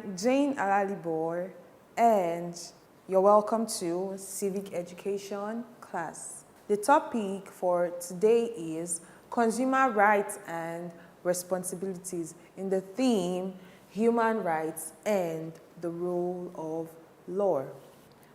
I'm Jane Alalibor, and you're welcome to Civic Education class. The topic for today is consumer rights and responsibilities in the theme human rights and the rule of law.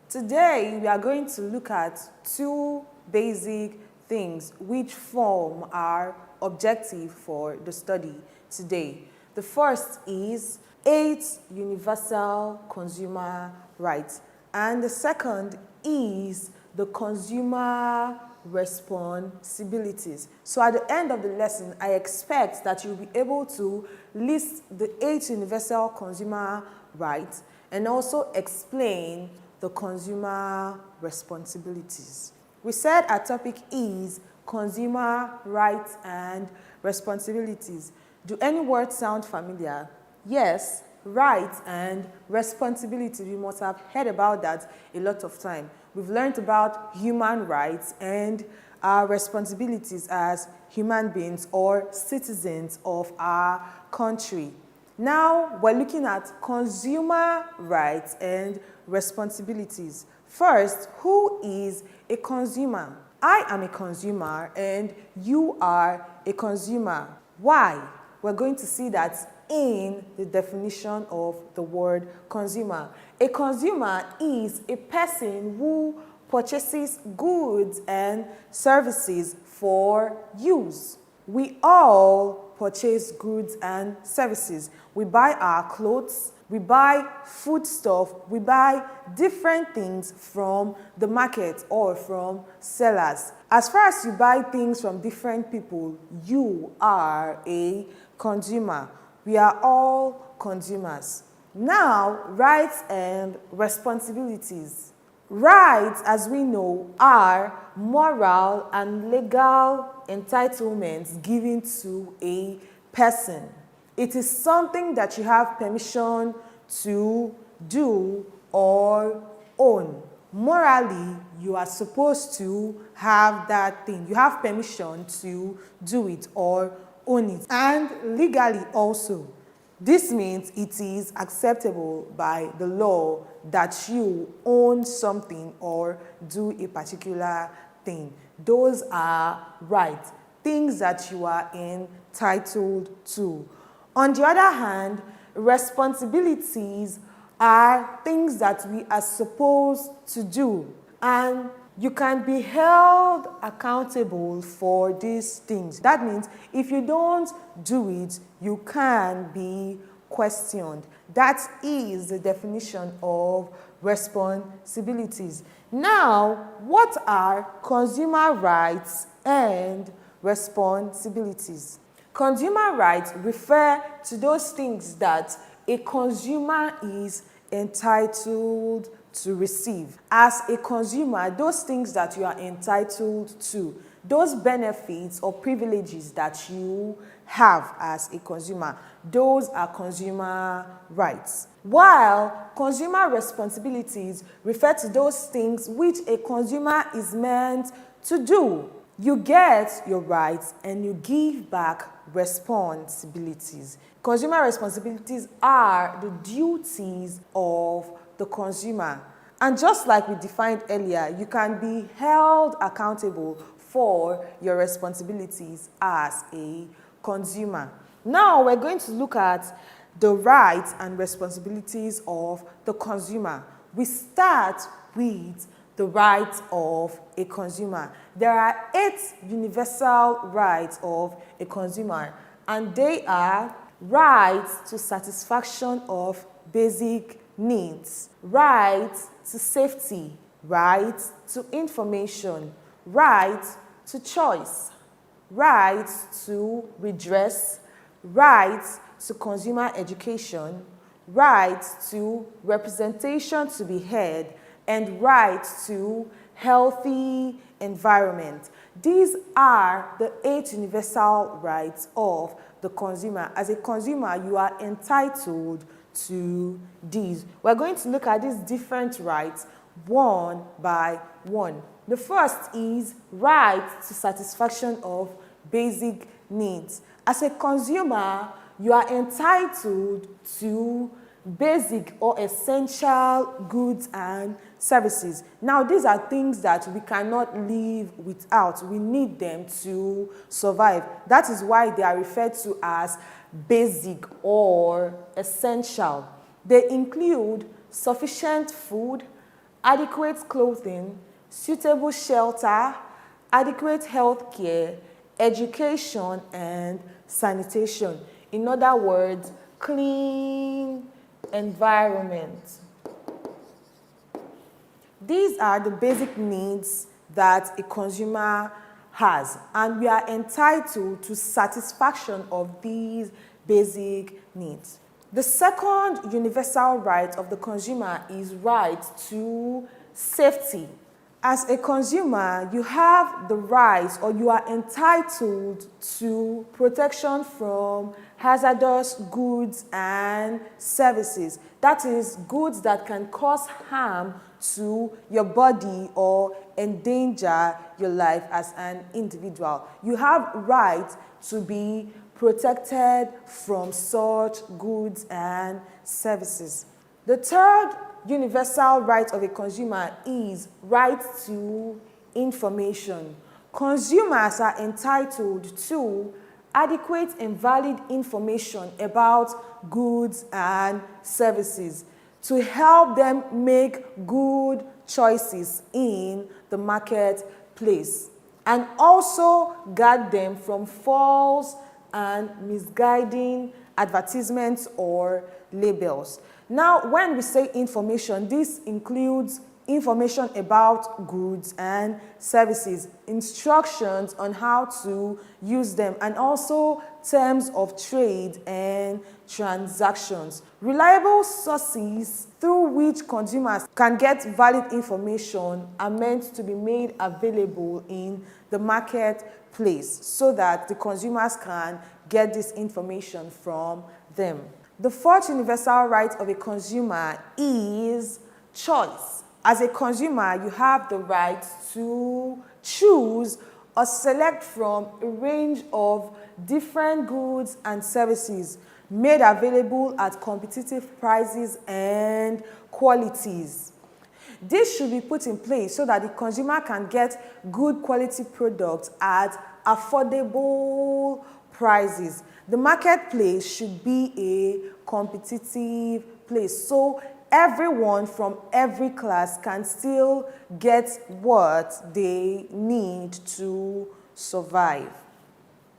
Today, we are going to look at two basic things which form our objective for the study today. The first is 8 universal consumer rights, and the second is the consumer responsibilities. So at the end of the lesson, I expect that you'll be able to list the 8 universal consumer rights and also explain the consumer responsibilities. We said our topic is consumer rights and responsibilities. Do any words sound familiar? Yes, rights and responsibilities. We must have heard about that a lot of time. We've learned about human rights and our responsibilities as human beings or citizens of our country. Now we're looking at consumer rights and responsibilities. First, who is a consumer? I am a consumer and you are a consumer. Why? We're going to see that in the definition of the word consumer. A consumer is a person who purchases goods and services for use. We all purchase goods and services. We buy our clothes, we buy foodstuff, we buy different things from the market or from sellers. As far as you buy things from different people, you are a consumer. We are all consumers. Now, rights and responsibilities. Rights, as we know, are moral and legal entitlements given to a person. It is something that you have permission to do or own. Morally, you are supposed to have that thing. You have permission to do it or own it. And legally also, this means it is acceptable by the law that you own something or do a particular thing. Those are rights, things that you are entitled to. On the other hand, responsibilities are things that we are supposed to do, and you can be held accountable for these things. That means if you don't do it, you can be questioned. That is the definition of responsibilities. Now, what are consumer rights and responsibilities? Consumer rights refer to those things that a consumer is entitled to receive. As a consumer, those things that you are entitled to, those benefits or privileges that you have as a consumer, those are consumer rights. While consumer responsibilities refer to those things which a consumer is meant to do. You get your rights and you give back responsibilities. Consumer responsibilities are the duties of the consumer. And just like we defined earlier, you can be held accountable for your responsibilities as a consumer. Now we're going to look at the rights and responsibilities of the consumer. We start with the rights of a consumer. There are 8 universal rights of a consumer, and they are rights to satisfaction of basic needs, rights to safety, rights to information, rights to choice, rights to redress, rights to consumer education, rights to representation to be heard, and rights to healthy environment. These are the 8 universal rights of the consumer. As a consumer, you are entitled to these. We're going to look at these different rights one by one. The first is right to satisfaction of basic needs. As a consumer, you are entitled to basic or essential goods and services. Now, these are things that we cannot live without. We need them to survive. That is why they are referred to as basic or essential. They include sufficient food, adequate clothing, suitable shelter, adequate health care, education, and sanitation. In other words, clean environment. These are the basic needs that a consumer has, and we are entitled to satisfaction of these basic needs. The second universal right of the consumer is right to safety. As a consumer, you have the right, or you are entitled to protection from hazardous goods and services. That is, goods that can cause harm to your body or endanger your life as an individual. You have right to be protected from such goods and services. The third universal right of a consumer is right to information. Consumers are entitled to adequate and valid information about goods and services to help them make good choices in the marketplace, and also guard them from false and misguiding advertisements or labels. Now, when we say information, this includes information about goods and services, instructions on how to use them, and also terms of trade and transactions. Reliable sources through which consumers can get valid information are meant to be made available in the marketplace so that the consumers can get this information from them. The fourth universal right of a consumer is choice. As a consumer, you have the right to choose or select from a range of different goods and services made available at competitive prices and qualities. This should be put in place so that the consumer can get good quality products at affordable prices. The marketplace should be a competitive place, so everyone from every class can still get what they need to survive.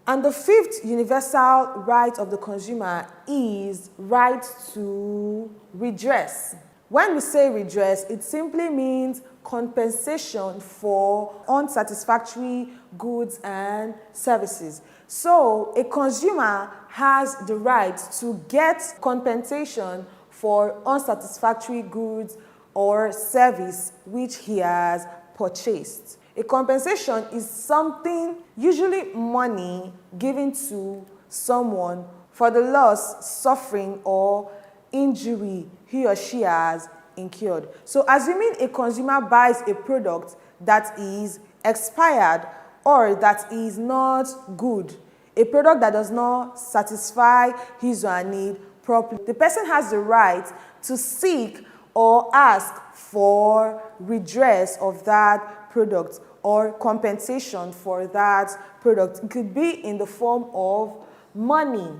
And the fifth universal right of the consumer is right to redress. When we say redress, it simply means compensation for unsatisfactory goods and services. So a consumer has the right to get compensation for unsatisfactory goods or service which he has purchased. A compensation is something, usually money, given to someone for the loss, suffering, or injury he or she has incurred. So assuming a consumer buys a product that is expired or that is not good, a product that does not satisfy his or her need properly, the person has the right to seek or ask for redress of that product or compensation for that product. It could be in the form of money,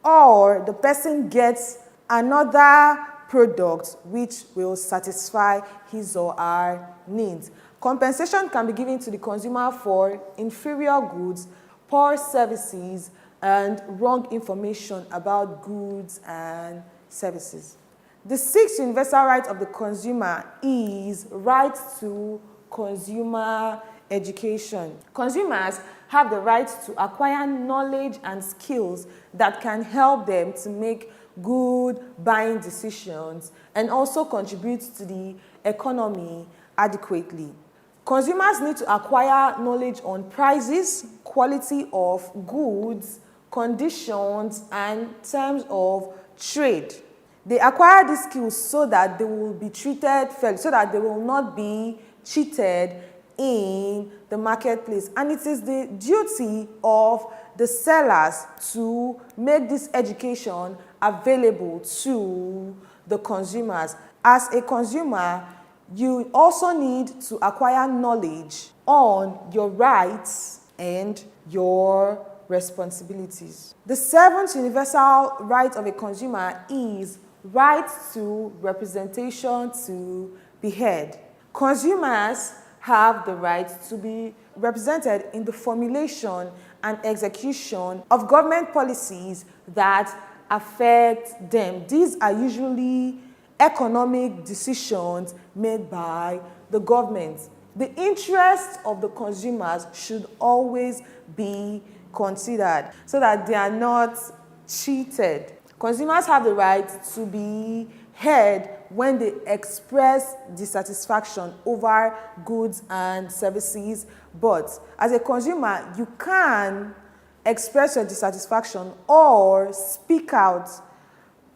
or the person gets another product which will satisfy his or her needs. Compensation can be given to the consumer for inferior goods, poor services, and wrong information about goods and services. The sixth universal right of the consumer is right to consumer education. Consumers have the right to acquire knowledge and skills that can help them to make good buying decisions and also contribute to the economy adequately. Consumers need to acquire knowledge on prices, quality of goods, conditions, and terms of trade. They acquire these skills so that they will be treated fairly, so that they will not be cheated in the marketplace. And it is the duty of the sellers to make this education available to the consumers. As a consumer, you also need to acquire knowledge on your rights and your responsibilities. The seventh universal right of a consumer is right to representation, to be heard. Consumers have the right to be represented in the formulation and execution of government policies that affect them. These are usually economic decisions made by the government. The interests of the consumers should always be considered so that they are not cheated. Consumers have the right to be heard when they express dissatisfaction over goods and services, but as a consumer, you can express your dissatisfaction or speak out.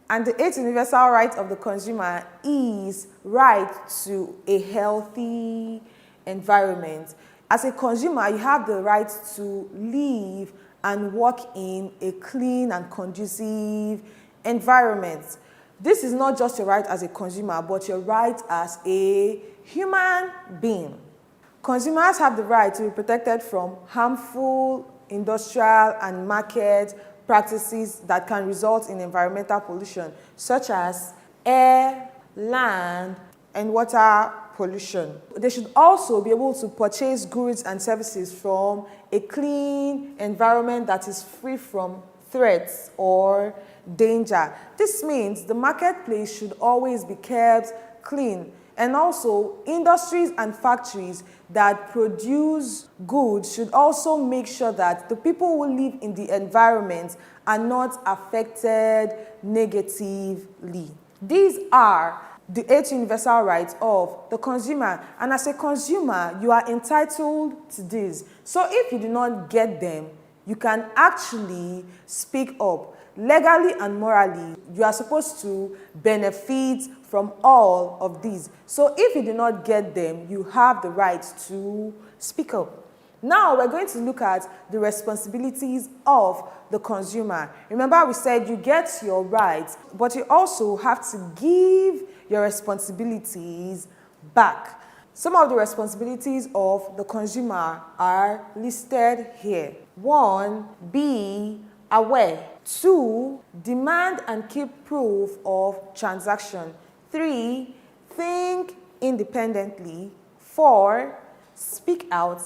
And the eighth universal right of the consumer is right to a healthy environment. As a consumer, you have the right to live and work in a clean and conducive environment. This is not just your right as a consumer, but your right as a human being. Consumers have the right to be protected from harmful industrial and market practices that can result in environmental pollution, such as air, land, and water pollution. They should also be able to purchase goods and services from a clean environment that is free from threats or danger. This means the marketplace should always be kept clean, and also industries and factories that produce goods should also make sure that the people who live in the environment are not affected negatively. These are the 8 universal rights of the consumer, and as a consumer, you are entitled to this. So if you do not get them, you can actually speak up. Legally and morally, you are supposed to benefit from all of these. So if you do not get them, you have the right to speak up. Now we're going to look at the responsibilities of the consumer. Remember, we said you get your rights, but you also have to give your responsibilities back. Some of the responsibilities of the consumer are listed here. 1, be aware. 2, demand and keep proof of transaction. 3, think independently. 4, speak out.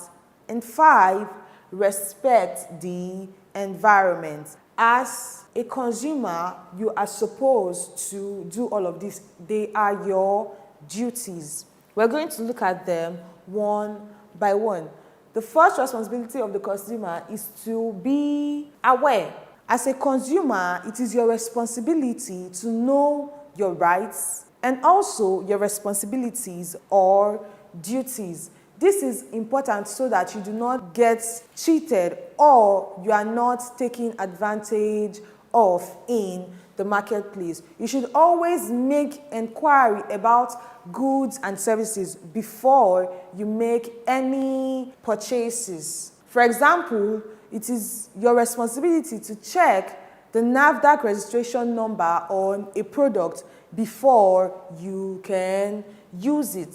And 5, respect the environment. As a consumer, you are supposed to do all of this. They are your duties. We're going to look at them one by one. The first responsibility of the consumer is to be aware. As a consumer, it is your responsibility to know your rights and also your responsibilities or duties. This is important so that you do not get cheated or you are not taken advantage of in the marketplace. You should always make inquiry about goods and services before you make any purchases. For example, it is your responsibility to check the NAFDAC registration number on a product before you can use it.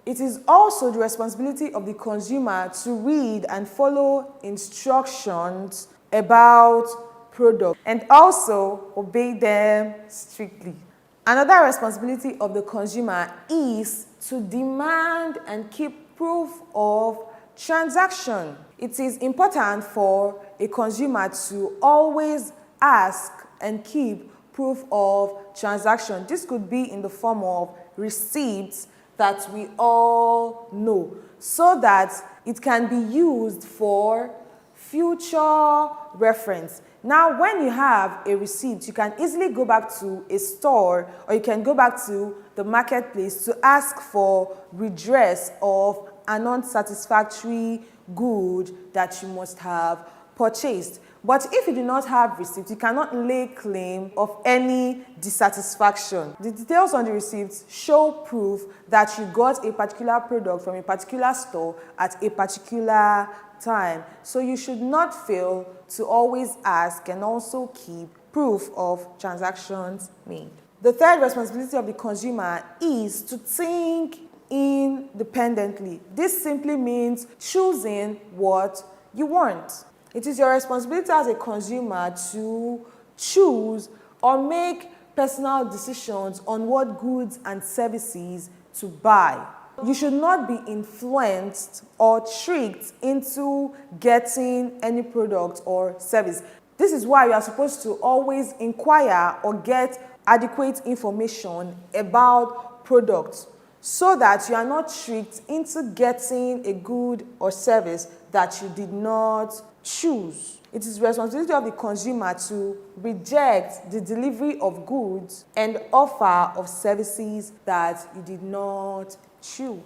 It is also the responsibility of the consumer to read and follow instructions about products and also obey them strictly. Another responsibility of the consumer is to demand and keep proof of transaction. It is important for a consumer to always ask and keep proof of transaction. This could be in the form of receipts that we all know, so that it can be used for future reference. Now, when you have a receipt, you can easily go back to a store or you can go back to the marketplace to ask for redress of an unsatisfactory good that you must have purchased. But if you do not have receipt, you cannot lay claim of any dissatisfaction. The details on the receipt show proof that you got a particular product from a particular store at a particular time. So you should not fail to always ask and also keep proof of transactions made. The third responsibility of the consumer is to think independently. This simply means choosing what you want. It is your responsibility as a consumer to choose or make personal decisions on what goods and services to buy. You should not be influenced or tricked into getting any product or service. This is why you are supposed to always inquire or get adequate information about products so that you are not tricked into getting a good or service that you did not choose. It is the responsibility of the consumer to reject the delivery of goods and offer of services that you did not choose.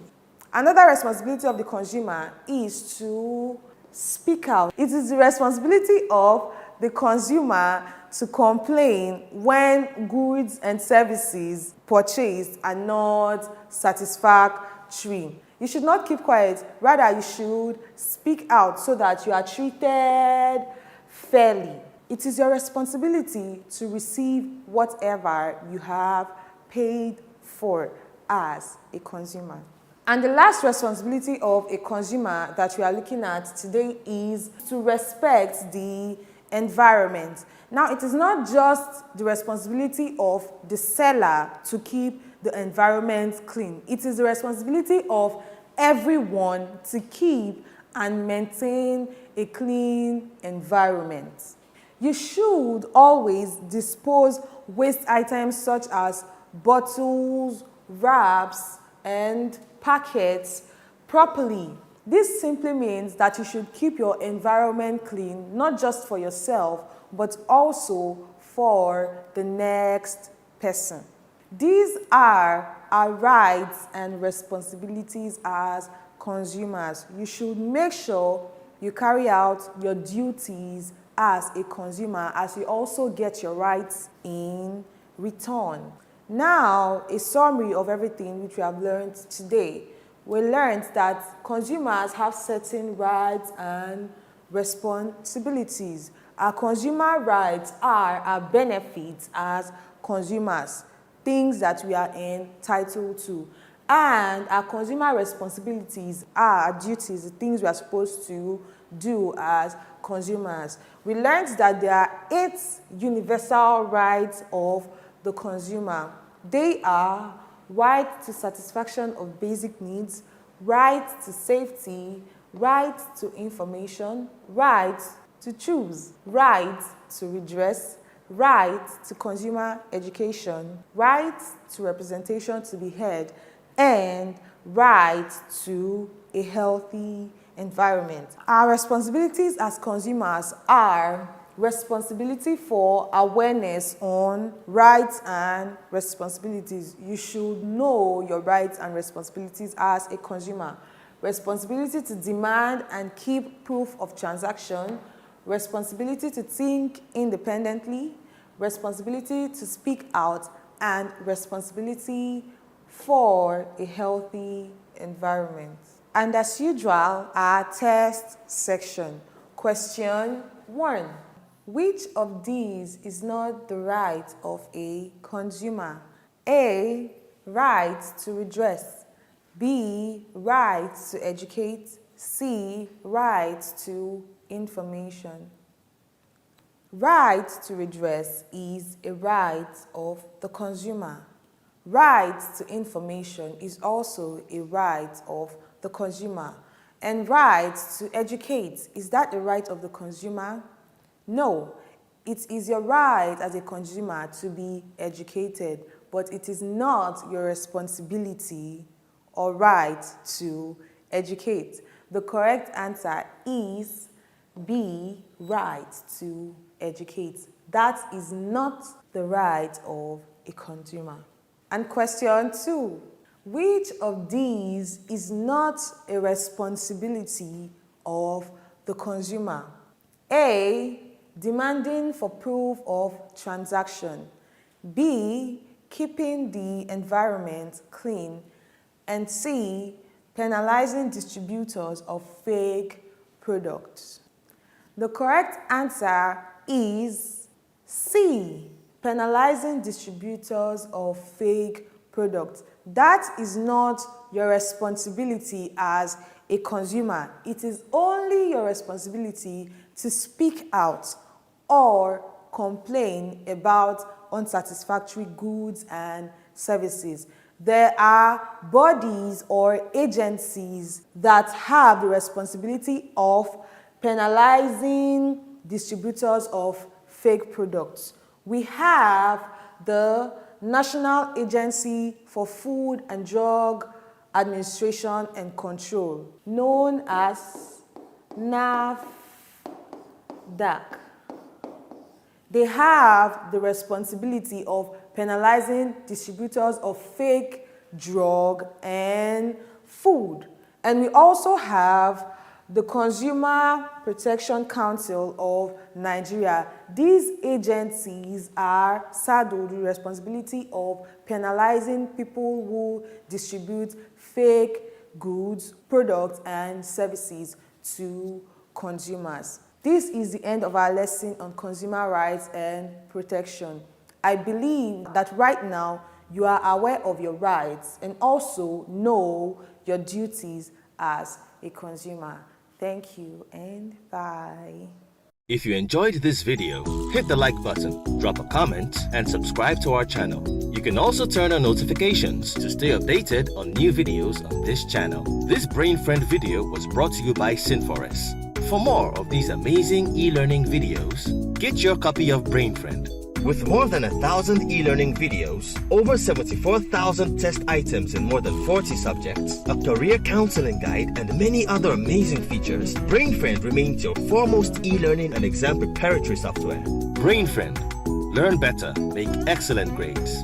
Another responsibility of the consumer is to speak out. It is the responsibility of the consumer to complain when goods and services purchased are not satisfactory. You should not keep quiet, rather you should speak out so that you are treated fairly. It is your responsibility to receive whatever you have paid for as a consumer. And the last responsibility of a consumer that we are looking at today is to respect the environment. Now, it is not just the responsibility of the seller to keep the environment clean. It is the responsibility of everyone to keep and maintain a clean environment. You should always dispose waste items such as bottles, wraps, and packets properly. This simply means that you should keep your environment clean, not just for yourself, but also for the next person. These are our rights and responsibilities as consumers. You should make sure you carry out your duties as a consumer, as you also get your rights in return. Now, a summary of everything which we have learned today. We learned that consumers have certain rights and responsibilities. Our consumer rights are our benefits as consumers, things that we are entitled to. And our consumer responsibilities are our duties, the things we are supposed to do as consumers. We learned that there are 8 universal rights of the consumer. They are right to satisfaction of basic needs, right to safety, right to information, right to choose, right to redress, right to consumer education, right to representation to be heard, and right to a healthy environment. Our responsibilities as consumers are responsibility for awareness on rights and responsibilities. You should know your rights and responsibilities as a consumer. Responsibility to demand and keep proof of transaction, responsibility to think independently, responsibility to speak out, and responsibility for a healthy environment. And as usual, our test section. Question 1. Which of these is not the right of a consumer? A. Right to redress. B. Right to educate. C. Right to information. Right to redress is a right of the consumer. Right to information is also a right of the consumer. And right to educate, is that the right of the consumer? No, it is your right as a consumer to be educated, but it is not your responsibility or right to educate. The correct answer is B, right to educate. That is not the right of a consumer. And question 2, which of these is not a responsibility of the consumer? A, demanding for proof of transaction. B, keeping the environment clean. And C, penalizing distributors of fake products. The correct answer is C, penalizing distributors of fake products. That is not your responsibility as a consumer. It is only your responsibility to speak out or complain about unsatisfactory goods and services. There are bodies or agencies that have the responsibility of penalizing distributors of fake products. We have the National Agency for Food and Drug Administration and Control, known as NAFDAC. They have the responsibility of penalizing distributors of fake drug and food. And we also have the Consumer Protection Council of Nigeria. These agencies are saddled with the responsibility of penalizing people who distribute fake goods, products, and services to consumers. This is the end of our lesson on consumer rights and protection. I believe that right now you are aware of your rights and also know your duties as a consumer. Thank you and bye. If you enjoyed this video, hit the like button, drop a comment, and subscribe to our channel. You can also turn on notifications to stay updated on new videos on this channel. This Brain Friend video was brought to you by Sinforest. For more of these amazing e-learning videos, get your copy of Brain Friend. With more than 1,000 e-learning videos, over 74,000 test items in more than 40 subjects, a career counseling guide, and many other amazing features, BrainFriend remains your foremost e-learning and exam preparatory software. BrainFriend. Learn better, make excellent grades.